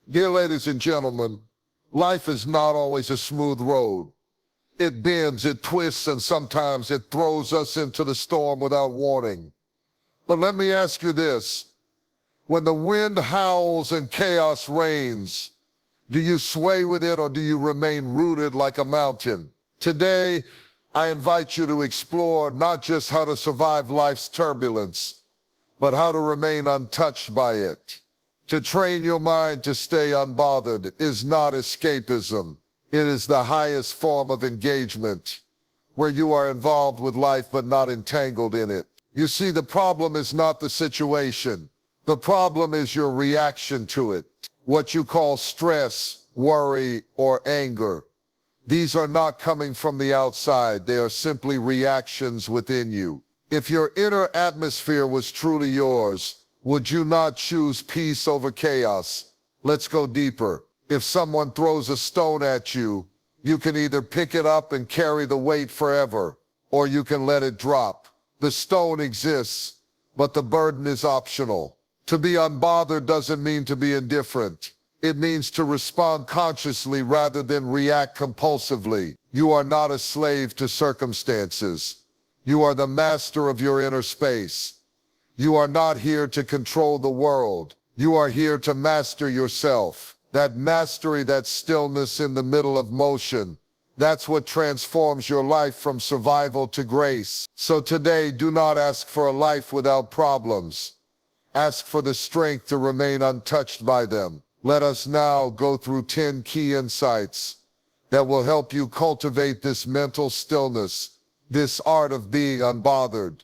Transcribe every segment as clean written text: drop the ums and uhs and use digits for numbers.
Dear ladies and gentlemen, life is not always a smooth road. It bends, it twists, and sometimes it throws us into the storm without warning. But let me ask you this. When the wind howls and chaos reigns, do you sway with it or do you remain rooted like a mountain? Today, I invite you to explore not just how to survive life's turbulence, but how to remain untouched by it. To train your mind to stay unbothered is not escapism. It is the highest form of engagement, where you are involved with life but not entangled in it. You see, the problem is not the situation. The problem is your reaction to it. What you call stress, worry, or anger. These are not coming from the outside. They are simply reactions within you. If your inner atmosphere was truly yours, would you not choose peace over chaos? Let's go deeper. If someone throws a stone at you, you can either pick it up and carry the weight forever, or you can let it drop. The stone exists, but the burden is optional. To be unbothered doesn't mean to be indifferent. It means to respond consciously rather than react compulsively. You are not a slave to circumstances. You are the master of your inner space. You are not here to control the world. You are here to master yourself. That mastery, that stillness in the middle of motion, that's what transforms your life from survival to grace. So today, do not ask for a life without problems. Ask for the strength to remain untouched by them. Let us now go through 10 key insights that will help you cultivate this mental stillness, this art of being unbothered.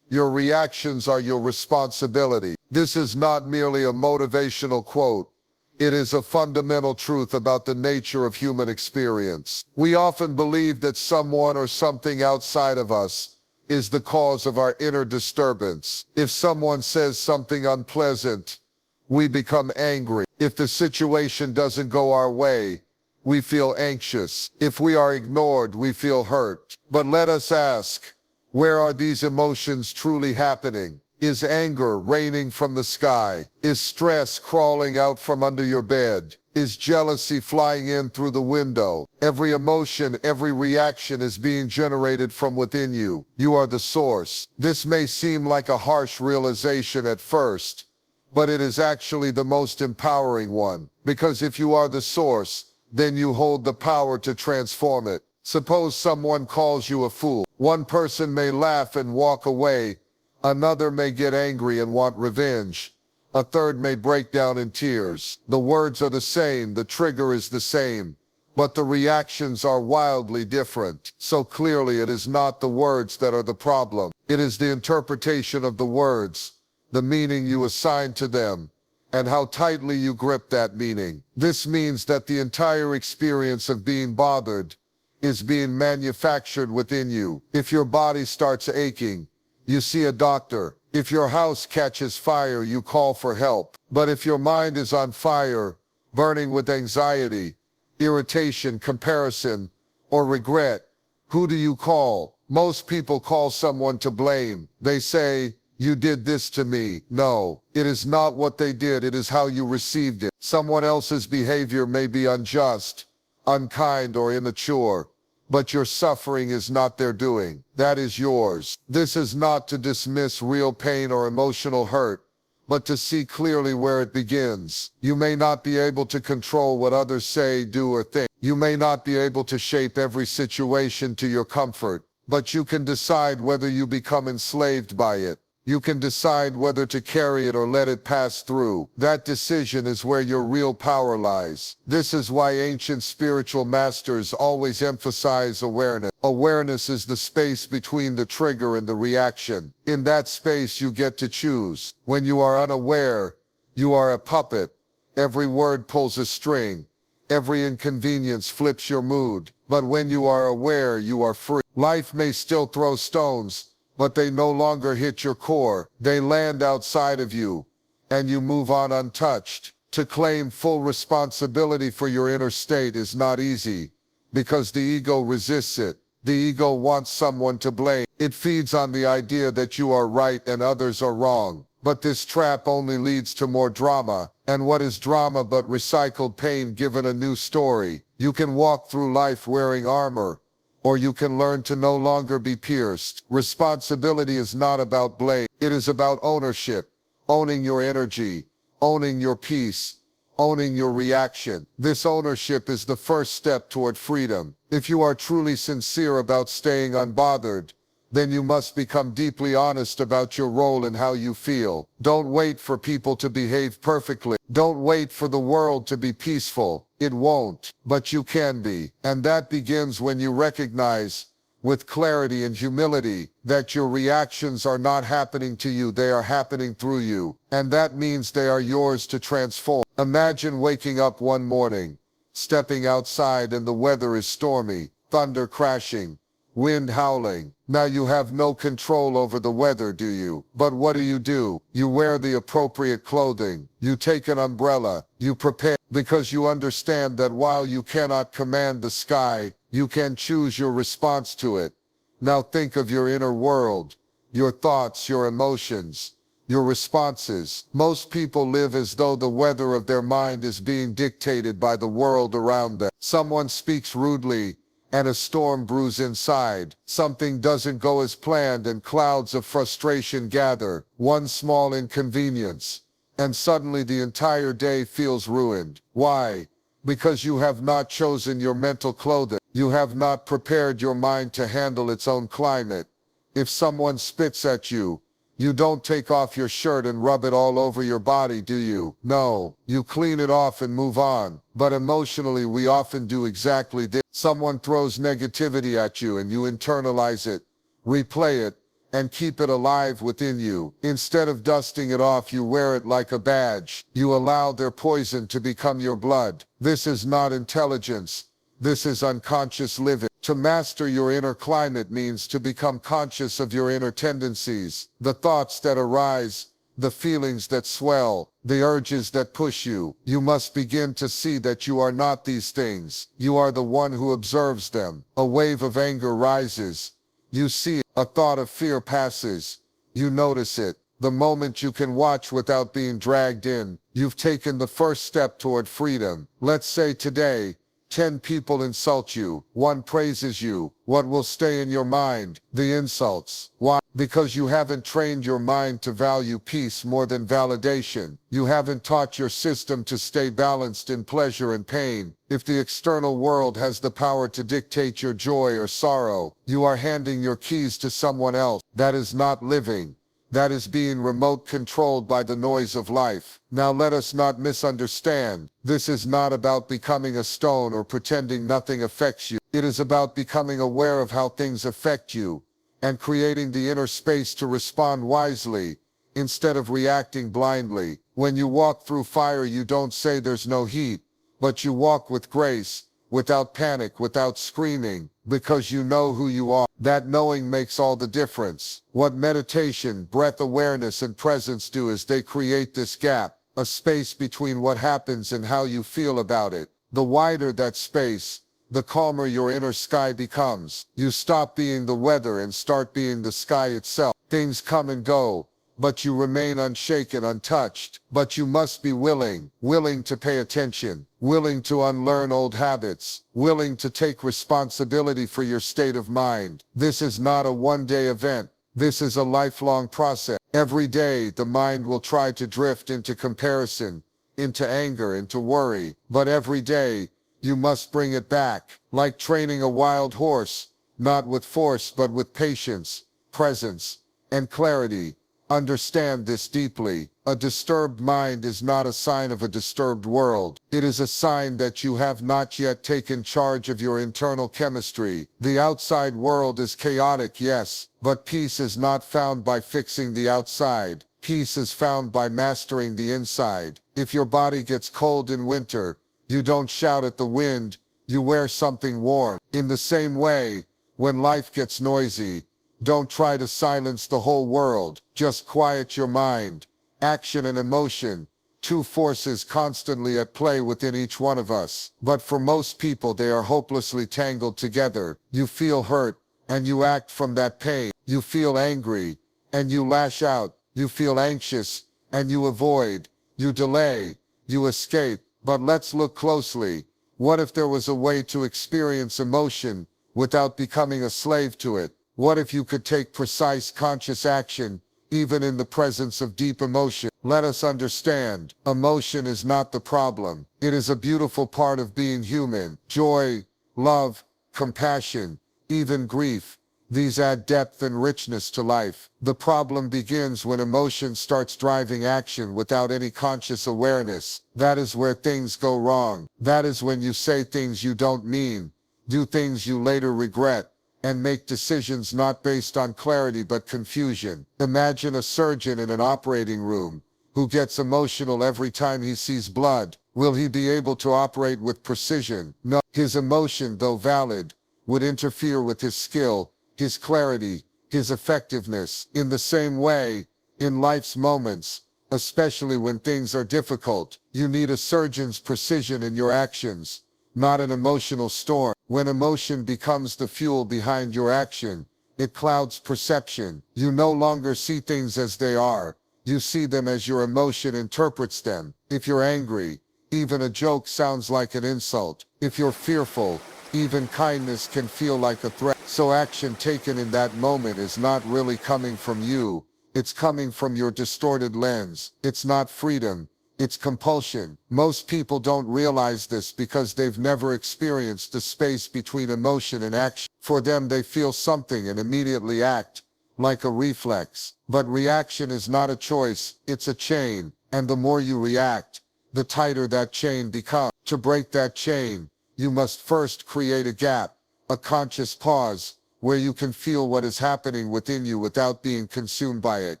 Your reactions are your responsibility. This is not merely a motivational quote. It is a fundamental truth about the nature of human experience. We often believe that someone or something outside of us is the cause of our inner disturbance. If someone says something unpleasant, we become angry. If the situation doesn't go our way, we feel anxious. If we are ignored, we feel hurt. But let us ask, where are these emotions truly happening? Is anger raining from the sky? Is stress crawling out from under your bed? Is jealousy flying in through the window? Every emotion, every reaction is being generated from within you. You are the source. This may seem like a harsh realization at first, but it is actually the most empowering one. Because if you are the source, then you hold the power to transform it. Suppose someone calls you a fool. One person may laugh and walk away. Another may get angry and want revenge. A third may break down in tears. The words are the same, the trigger is the same, but the reactions are wildly different. So clearly it is not the words that are the problem. It is the interpretation of the words, the meaning you assign to them, and how tightly you grip that meaning. This means that the entire experience of being bothered is being manufactured within you. If your body starts aching, you see a doctor. If your house catches fire, you call for help. But if your mind is on fire, burning with anxiety, irritation, comparison, or regret, who do you call? Most people call someone to blame. They say, "You did this to me." No, it is not what they did, it is how you received it. Someone else's behavior may be unjust, unkind, or immature, but your suffering is not their doing. That is yours. This is not to dismiss real pain or emotional hurt, but to see clearly where it begins. You may not be able to control what others say, do, or think. You may not be able to shape every situation to your comfort, but you can decide whether you become enslaved by it. You can decide whether to carry it or let it pass through. That decision is where your real power lies. This is why ancient spiritual masters always emphasize awareness. Awareness is the space between the trigger and the reaction. In that space, you get to choose. When you are unaware, you are a puppet. Every word pulls a string. Every inconvenience flips your mood. But when you are aware, you are free. Life may still throw stones, but they no longer hit your core. They land outside of you, and you move on untouched. To claim full responsibility for your inner state is not easy, because the ego resists it. The ego wants someone to blame. It feeds on the idea that you are right and others are wrong. But this trap only leads to more drama. And what is drama but recycled pain given a new story? You can walk through life wearing armor, or you can learn to no longer be pierced. Responsibility is not about blame. It is about ownership. Owning your energy, owning your peace, owning your reaction. This ownership is the first step toward freedom. If you are truly sincere about staying unbothered, then you must become deeply honest about your role and how you feel. Don't wait for people to behave perfectly. Don't wait for the world to be peaceful. It won't, but you can be. And that begins when you recognize, with clarity and humility, that your reactions are not happening to you, they are happening through you. And that means they are yours to transform. Imagine waking up one morning, stepping outside and the weather is stormy, thunder crashing, wind howling. Now you have no control over the weather, do you? But what do? You wear the appropriate clothing. You take an umbrella. You prepare, because you understand that while you cannot command the sky, you can choose your response to it. Now think of your inner world, your thoughts, your emotions, your responses. Most people live as though the weather of their mind is being dictated by the world around them. Someone speaks rudely, and a storm brews inside. Something doesn't go as planned and clouds of frustration gather. One small inconvenience, and suddenly the entire day feels ruined. Why? Because you have not chosen your mental clothing. You have not prepared your mind to handle its own climate. If someone spits at you, you don't take off your shirt and rub it all over your body, do you? No, you clean it off and move on. But emotionally, we often do exactly this. Someone throws negativity at you and you internalize it, replay it, and keep it alive within you. Instead of dusting it off, you wear it like a badge. You allow their poison to become your blood. This is not intelligence. This is unconscious living. To master your inner climate means to become conscious of your inner tendencies, the thoughts that arise, the feelings that swell, the urges that push you. You must begin to see that you are not these things. You are the one who observes them. A wave of anger rises. You see it. A thought of fear passes. You notice it. The moment you can watch without being dragged in, you've taken the first step toward freedom. Let's say today, 10 people insult you, 1 praises you. What will stay in your mind? The insults. Why? Because you haven't trained your mind to value peace more than validation. You haven't taught your system to stay balanced in pleasure and pain. If the external world has the power to dictate your joy or sorrow, you are handing your keys to someone else. That is not living. That is being remote controlled by the noise of life. Now let us not misunderstand. This is not about becoming a stone or pretending nothing affects you. It is about becoming aware of how things affect you and creating the inner space to respond wisely instead of reacting blindly. When you walk through fire, you don't say there's no heat, but you walk with grace, without panic, without screaming, because you know who you are. That knowing makes all the difference. What meditation, breath awareness, and presence do is they create this gap, a space between what happens and how you feel about it. The wider that space, the calmer your inner sky becomes. You stop being the weather and start being the sky itself. Things come and go, but you remain unshaken, untouched. But you must be willing to pay attention, willing to unlearn old habits, willing to take responsibility for your state of mind. This is not a one-day event. This is a lifelong process. Every day, the mind will try to drift into comparison, into anger, into worry. But every day, you must bring it back, like training a wild horse, not with force but with patience, presence, and clarity. Understand this deeply. A disturbed mind is not a sign of a disturbed world. It is a sign that you have not yet taken charge of your internal chemistry. The outside world is chaotic, yes, but peace is not found by fixing the outside. Peace is found by mastering the inside. If your body gets cold in winter, you don't shout at the wind, you wear something warm. In the same way, when life gets noisy, don't try to silence the whole world. Just quiet your mind. Action and emotion, 2 forces constantly at play within each one of us. But for most people, they are hopelessly tangled together. You feel hurt, and you act from that pain. You feel angry, and you lash out. You feel anxious, and you avoid, you delay, you escape. But let's look closely. What if there was a way to experience emotion without becoming a slave to it? What if you could take precise conscious action, even in the presence of deep emotion? Let us understand, emotion is not the problem. It is a beautiful part of being human. Joy, love, compassion, even grief. These add depth and richness to life. The problem begins when emotion starts driving action without any conscious awareness. That is where things go wrong. That is when you say things you don't mean, do things you later regret, and make decisions not based on clarity but confusion. Imagine a surgeon in an operating room who gets emotional every time he sees blood. Will he be able to operate with precision? No. His emotion, though valid, would interfere with his skill, his clarity, his effectiveness. In the same way, in life's moments, especially when things are difficult, you need a surgeon's precision in your actions, not an emotional storm. When emotion becomes the fuel behind your action, it clouds perception. You no longer see things as they are. You see them as your emotion interprets them. If you're angry, even a joke sounds like an insult. If you're fearful, even kindness can feel like a threat. So action taken in that moment is not really coming from you. It's coming from your distorted lens. It's not freedom. It's compulsion. Most people don't realize this because they've never experienced the space between emotion and action. For them, they feel something and immediately act, like a reflex. But reaction is not a choice, it's a chain. And the more you react, the tighter that chain becomes. To break that chain, you must first create a gap, a conscious pause, where you can feel what is happening within you without being consumed by it.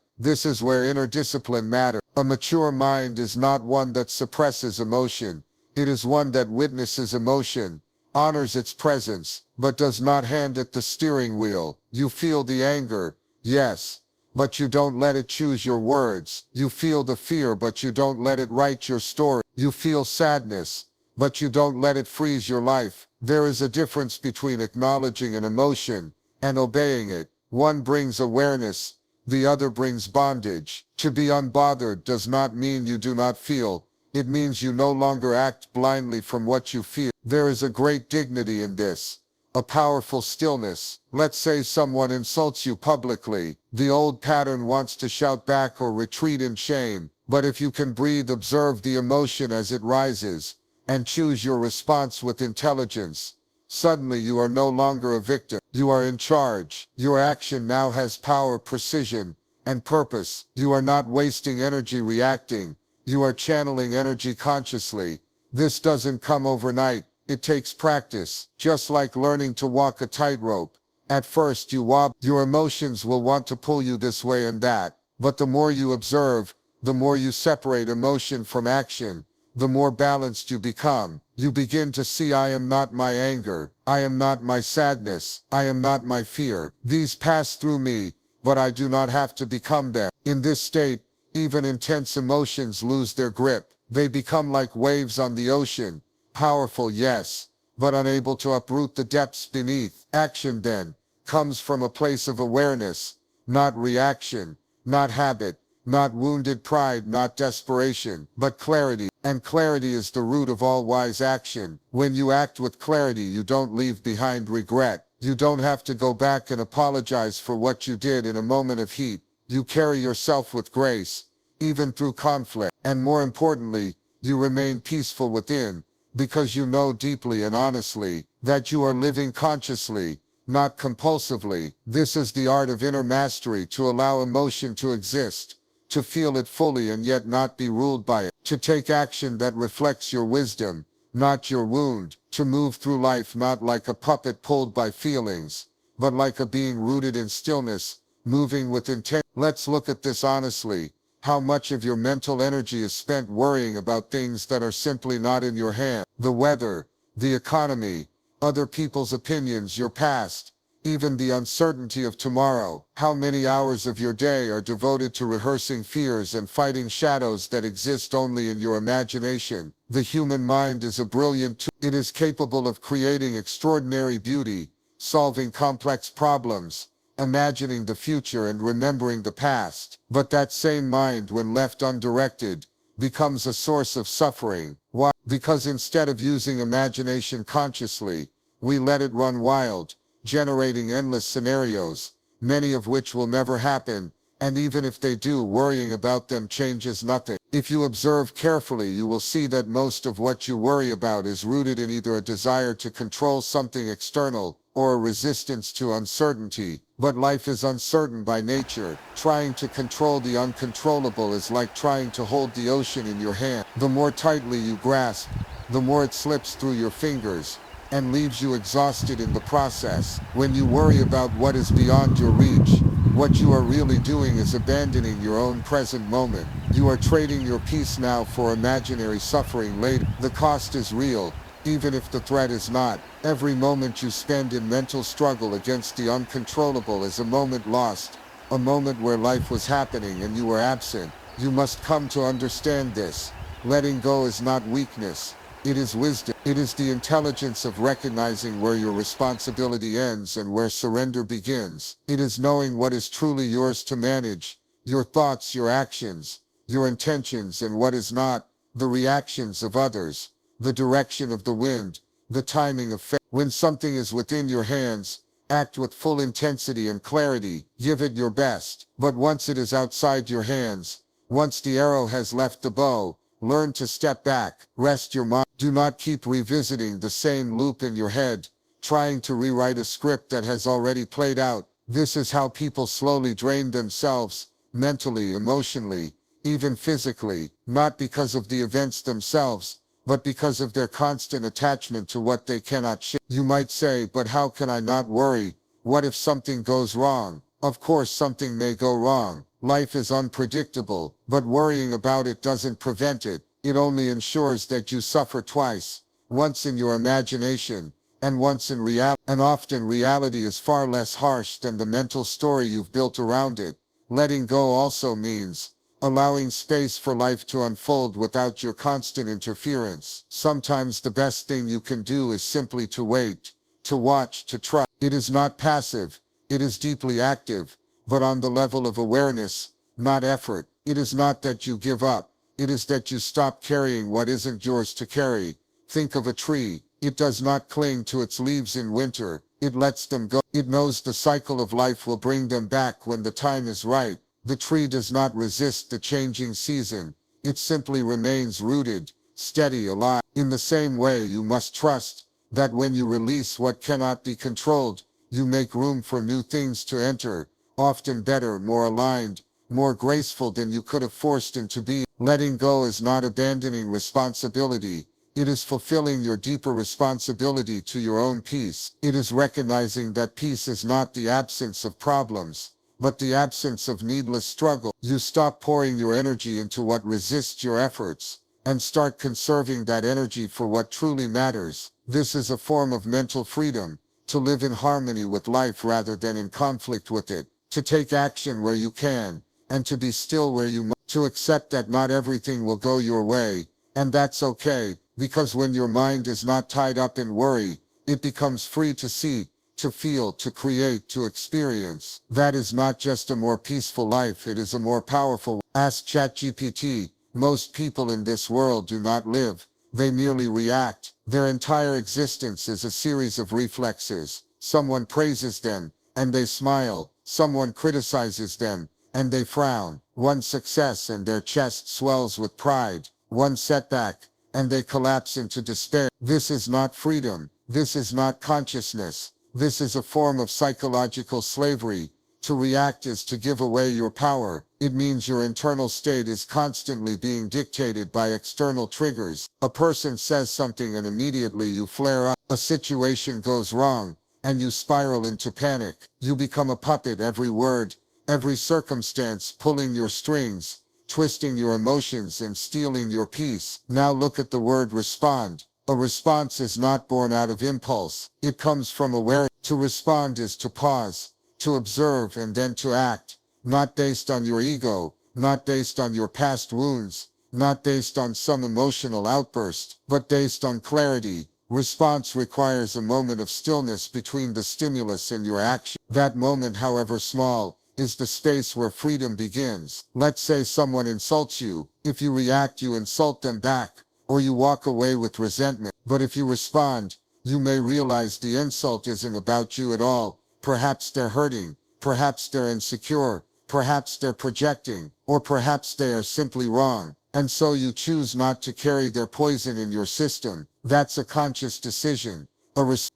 This is where inner discipline matters. A mature mind is not one that suppresses emotion. It is one that witnesses emotion, honors its presence, but does not hand it the steering wheel. You feel the anger, yes, but you don't let it choose your words. You feel the fear, but you don't let it write your story. You feel sadness, but you don't let it freeze your life. There is a difference between acknowledging an emotion and obeying it. One brings awareness, the other brings bondage. To be unbothered does not mean you do not feel. It means you no longer act blindly from what you feel. There is a great dignity in this, a powerful stillness. Let's say someone insults you publicly. The old pattern wants to shout back or retreat in shame. But if you can breathe, observe the emotion as it rises, and choose your response with intelligence, suddenly you are no longer a victim. You are in charge. Your action now has power, precision, and purpose. You are not wasting energy reacting. You are channeling energy consciously. This doesn't come overnight. It takes practice, just like learning to walk a tightrope. At first you wobble. Your emotions will want to pull you this way and that. But the more you observe, the more you separate emotion from action, the more balanced you become. You begin to see, I am not my anger. I am not my sadness. I am not my fear. These pass through me, but I do not have to become them. In this state, even intense emotions lose their grip. They become like waves on the ocean. Powerful, yes, but unable to uproot the depths beneath. Action, then, comes from a place of awareness, not reaction, not habit, not wounded pride, not desperation, but clarity. And clarity is the root of all wise action. When you act with clarity, you don't leave behind regret. You don't have to go back and apologize for what you did in a moment of heat. You carry yourself with grace, even through conflict. And more importantly, you remain peaceful within, because you know deeply and honestly that you are living consciously, not compulsively. This is the art of inner mastery, to allow emotion to exist, to feel it fully and yet not be ruled by it, to take action that reflects your wisdom, not your wound, to move through life not like a puppet pulled by feelings, but like a being rooted in stillness, moving with intent. Let's look at this honestly. How much of your mental energy is spent worrying about things that are simply not in your hand? The weather, the economy, other people's opinions, your past, even the uncertainty of tomorrow. How many hours of your day are devoted to rehearsing fears and fighting shadows that exist only in your imagination? The human mind is a brilliant tool. It is capable of creating extraordinary beauty, solving complex problems, imagining the future and remembering the past. But that same mind, when left undirected, becomes a source of suffering. Why? Because instead of using imagination consciously, we let it run wild, generating endless scenarios, many of which will never happen, and even if they do, worrying about them changes nothing. If you observe carefully, you will see that most of what you worry about is rooted in either a desire to control something external or a resistance to uncertainty. But life is uncertain by nature. Trying to control the uncontrollable is like trying to hold the ocean in your hand. The more tightly you grasp, the more it slips through your fingers and leaves you exhausted in the process. When you worry about what is beyond your reach, what you are really doing is abandoning your own present moment. You are trading your peace now for imaginary suffering later. The cost is real, even if the threat is not. Every moment you spend in mental struggle against the uncontrollable is a moment lost, a moment where life was happening and you were absent. You must come to understand this. Letting go is not weakness. It is wisdom. It is the intelligence of recognizing where your responsibility ends and where surrender begins. It is knowing what is truly yours to manage, your thoughts, your actions, your intentions, and what is not, the reactions of others, the direction of the wind, the timing of fate. When something is within your hands, act with full intensity and clarity, give it your best. But once it is outside your hands, once the arrow has left the bow, learn to step back, rest your mind. Do not keep revisiting the same loop in your head, trying to rewrite a script that has already played out. This is how people slowly drain themselves, mentally, emotionally, even physically, not because of the events themselves, but because of their constant attachment to what they cannot shift. You might say, but how can I not worry? What if something goes wrong? Of course something may go wrong. Life is unpredictable, but worrying about it doesn't prevent it. It only ensures that you suffer twice, once in your imagination, and once in reality. And often reality is far less harsh than the mental story you've built around it. Letting go also means allowing space for life to unfold without your constant interference. Sometimes the best thing you can do is simply to wait, to watch, to try. It is not passive, it is deeply active, but on the level of awareness, not effort. It is not that you give up. It is that you stop carrying what isn't yours to carry. Think of a tree. It does not cling to its leaves in winter. It lets them go. It knows the cycle of life will bring them back when the time is right. The tree does not resist the changing season. It simply remains rooted, steady, alive. In the same way, you must trust that when you release what cannot be controlled, you make room for new things to enter, often better, more aligned, more graceful than you could have forced into being. Letting go is not abandoning responsibility. It is fulfilling your deeper responsibility to your own peace. It is recognizing that peace is not the absence of problems, but the absence of needless struggle. You stop pouring your energy into what resists your efforts, and start conserving that energy for what truly matters. This is a form of mental freedom, to live in harmony with life rather than in conflict with it, to take action where you can, and to be still where you must, to accept that not everything will go your way, and that's okay, because when your mind is not tied up in worry, it becomes free to see, to feel, to create, to experience. That is not just a more peaceful life, it is a more powerful one. Ask ChatGPT. Most people in this world do not live, they merely react. Their entire existence is a series of reflexes. Someone praises them, and they smile. Someone criticizes them, and they frown. One success and their chest swells with pride. One setback, and they collapse into despair. This is not freedom. This is not consciousness. This is a form of psychological slavery. To react is to give away your power. It means your internal state is constantly being dictated by external triggers. A person says something and immediately you flare up. A situation goes wrong, and you spiral into panic. You become a puppet. Every word, every circumstance pulling your strings, twisting your emotions and stealing your peace. Now look at the word respond. A response is not born out of impulse. It comes from awareness. To respond is to pause, to observe and then to act, not based on your ego, not based on your past wounds, not based on some emotional outburst, but based on clarity, Response requires a moment of stillness between the stimulus and your action. That moment, however small, is the space where freedom begins. Let's say someone insults you. If you react, you insult them back, or you walk away with resentment. But if you respond, you may realize the insult isn't about you at all. Perhaps they're hurting, perhaps they're insecure, perhaps they're projecting, or perhaps they are simply wrong. And so you choose not to carry their poison in your system. That's a conscious decision.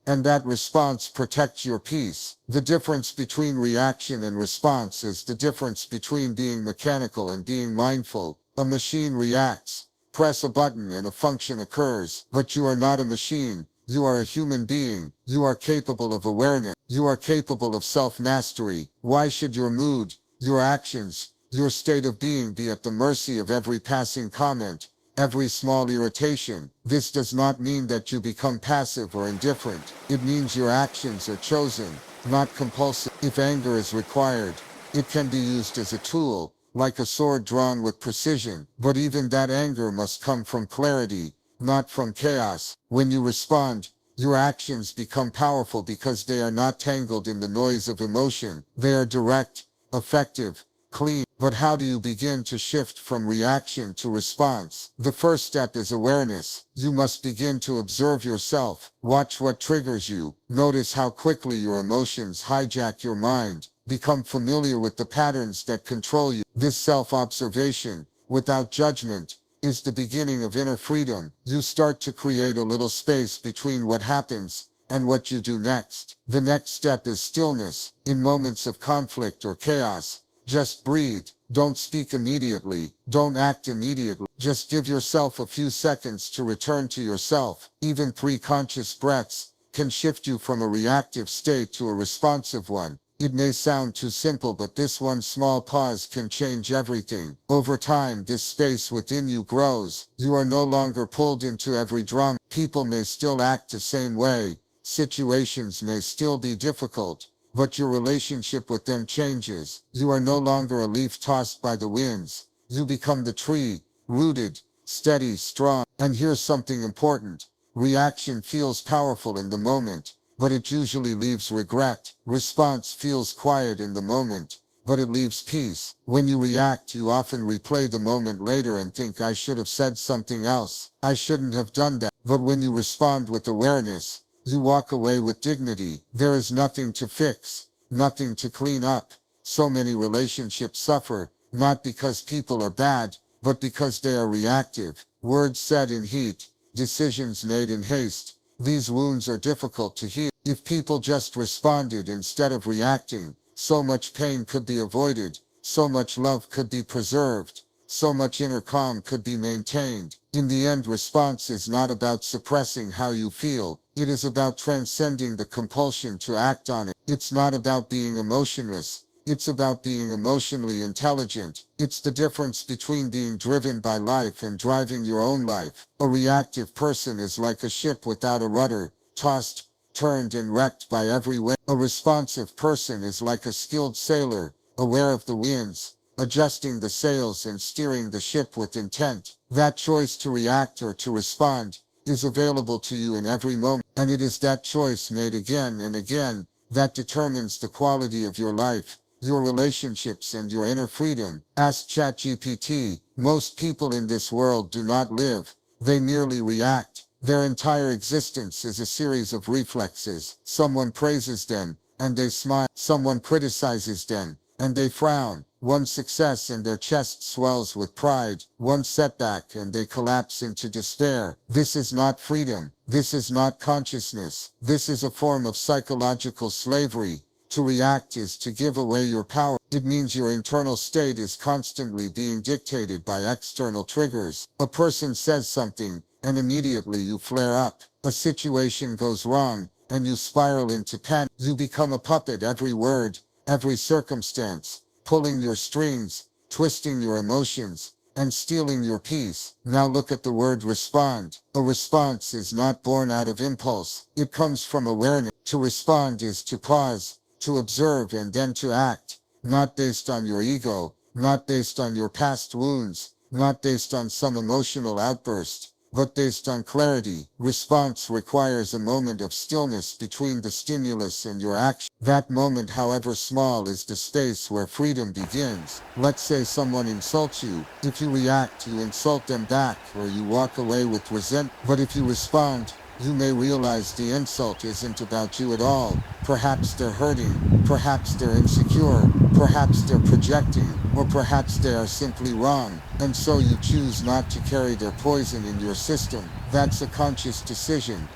And that response protects your peace. The difference between reaction and response is the difference between being mechanical and being mindful. A machine reacts. Press a button and a function occurs. But you are not a machine. You are a human being. You are capable of awareness. You are capable of self-mastery. Why should your mood, your actions, your state of being be at the mercy of every passing comment, every small irritation? This does not mean that you become passive or indifferent. It means your actions are chosen, not compulsive. If anger is required, it can be used as a tool, like a sword drawn with precision. But even that anger must come from clarity, not from chaos. When you respond, your actions become powerful because they are not tangled in the noise of emotion. They are direct, effective, clean. But how do you begin to shift from reaction to response? The first step is awareness. You must begin to observe yourself. Watch what triggers you. Notice how quickly your emotions hijack your mind. Become familiar with the patterns that control you. This self-observation, without judgment, is the beginning of inner freedom. You start to create a little space between what happens and what you do next. The next step is stillness. In moments of conflict or chaos, just breathe. Don't speak immediately. Don't act immediately. Just give yourself a few seconds to return to yourself. Even 3 conscious breaths can shift you from a reactive state to a responsive one. It may sound too simple, but this one small pause can change everything. Over time, this space within you grows. You are no longer pulled into every drama. People may still act the same way. Situations may still be difficult, but your relationship with them changes. You are no longer a leaf tossed by the winds. You become the tree, rooted, steady, strong. And here's something important. Reaction feels powerful in the moment, but it usually leaves regret. Response feels quiet in the moment, but it leaves peace. When you react, you often replay the moment later and think, I should have said something else. I shouldn't have done that. But when you respond with awareness, you walk away with dignity. There is nothing to fix, nothing to clean up. So many relationships suffer, not because people are bad, but because they are reactive. Words said in heat, decisions made in haste. These wounds are difficult to heal. If people just responded instead of reacting, so much pain could be avoided, so much love could be preserved, so much inner calm could be maintained. In the end, response is not about suppressing how you feel. It is about transcending the compulsion to act on it. It's not about being emotionless. It's about being emotionally intelligent. It's the difference between being driven by life and driving your own life. A reactive person is like a ship without a rudder, tossed, turned and wrecked by every wind. A responsive person is like a skilled sailor, aware of the winds, adjusting the sails and steering the ship with intent. That choice to react or to respond is available to you in every moment. And it is that choice made again and again that determines the quality of your life, your relationships, and your inner freedom. Ask ChatGPT. Most people in this world do not live. They merely react. Their entire existence is a series of reflexes. Someone praises them, and they smile. Someone criticizes them, and they frown. One success and their chest swells with pride. One setback and they collapse into despair. This is not freedom. This is not consciousness. This is a form of psychological slavery. To react is to give away your power. It means your internal state is constantly being dictated by external triggers. A person says something, and immediately you flare up. A situation goes wrong, and you spiral into panic. You become a puppet. Every word, every circumstance, pulling your strings, twisting your emotions, and stealing your peace. Now look at the word respond. A response is not born out of impulse. It comes from awareness. To respond is to pause, to observe, and then to act. Not based on your ego, not based on your past wounds, not based on some emotional outburst, But based on clarity, response requires a moment of stillness between the stimulus and your action. That moment, however small, is the space where freedom begins. Let's say someone insults you. If you react, you insult them back, or you walk away with resentment. But if you respond, you may realize the insult isn't about you at all. Perhaps they're hurting, perhaps they're insecure, perhaps they're projecting, or perhaps they are simply wrong. And so you choose not to carry their poison in your system. That's a conscious decision.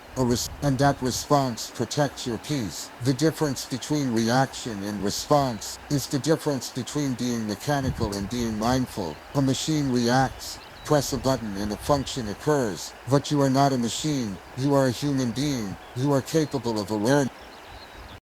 And that response protects your peace. The difference between reaction and response is the difference between being mechanical and being mindful. A machine reacts. Press a button and a function occurs. But you are not a machine. You are a human being. You are capable of awareness.